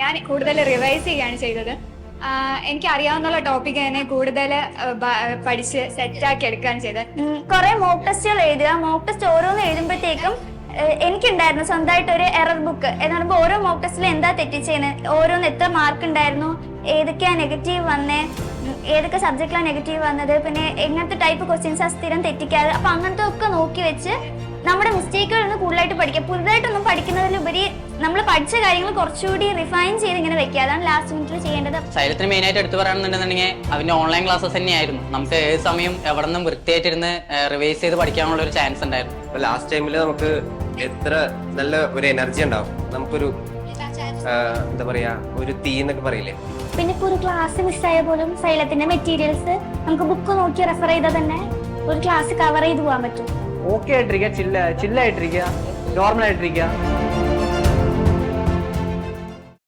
ഞാൻ കൂടുതൽ റിവൈസ് ചെയ്യാണ് ചെയ്തത്. എനിക്ക് അറിയാവുന്ന ടോപ്പിക് തന്നെ കൂടുതൽ പഠിച്ച് സെറ്റാക്കി എടുക്കുകയാണ് ചെയ്തത്. കുറെ മോക്ക് ടെസ്റ്റുകൾ എഴുതുക. മോക്ക് ടെസ്റ്റ് ഓരോന്ന് എഴുതുമ്പോഴത്തേക്കും എനിക്കുണ്ടായിരുന്നു സ്വന്തമായിട്ട് ഒരു എറർ ബുക്ക് എന്ന് പറയുമ്പോൾ ഓരോ മോക്ക് ടെസ്റ്റിലും എന്താ തെറ്റിച്ചേന്ന്, ഓരോന്ന് എത്ര മാർക്ക് ഉണ്ടായിരുന്നു, ഏതൊക്കെയാ നെഗറ്റീവ് വന്നേ, ഏതൊക്കെ സബ്ജക്റ്റിലാണ് നെഗറ്റീവ് വന്നത്, പിന്നെ എങ്ങനത്തെ ടൈപ്പ് ക്വസ്റ്റ്യൻസ് സ്ഥിരം തെറ്റിക്കാതെ. അപ്പൊ അങ്ങനത്തെ ഒക്കെ നോക്കി വെച്ച് നമ്മുടെ മിസ്റ്റേക്കുകൾ ഒന്ന് കൂടുതലായിട്ട് പഠിക്കുക. പുതുതായിട്ടൊന്നും പഠിക്കുന്നതിലുപരി നമ്മൾ പഠിച്ച കാര്യങ്ങൾ കുറച്ചുകൂടി റിഫൈൻ ചെയ്ത് ഇങ്ങനെ വെക്കുക. അതാണ് ലാസ്റ്റ് മിനിറ്റിൽ ചെയ്യേണ്ടത്. ശൈലത്തിന് മെയിൻ ആയിട്ട് എടുത്തു പറയുകയാണെന്നുണ്ടെങ്കിൽ അവന്റെ ഓൺലൈൻ ക്ലാസ്സസ് തന്നെയായിരുന്നു. നമുക്ക് ഏത് സമയം എവിടെ നിന്നും വൃത്തിയായിട്ടിരുന്ന് റിവൈസ് ചെയ്ത് പഠിക്കാനുള്ള ഒരു ചാൻസ് ഉണ്ടായിരുന്നു. ലാസ്റ്റ് ടൈമിൽ നമുക്ക് എത്ര നല്ല ഒരു എനർജി ഉണ്ടാവും, നമുക്കൊരു എന്താ പറയാ ഒരു തീ എന്നൊക്കെ പറയില്ലേ. പിന്നെ ഇപ്പോൾ ഒരു ക്ലാസ് മിസ്സായ പോലും സൈലത്തിന്റെ മെറ്റീരിയൽസ് നമുക്ക് ബുക്ക് നോക്കി റെഫർ ചെയ്താൽ തന്നെ ഒരു ക്ലാസ് കവർ ചെയ്ത് പോകാൻ പറ്റും. ഓക്കെ ആയിട്ടിരിക്കുക, ചില്ലായിട്ടിരിക്കുക, നോർമൽ ആയിട്ടിരിക്കുക.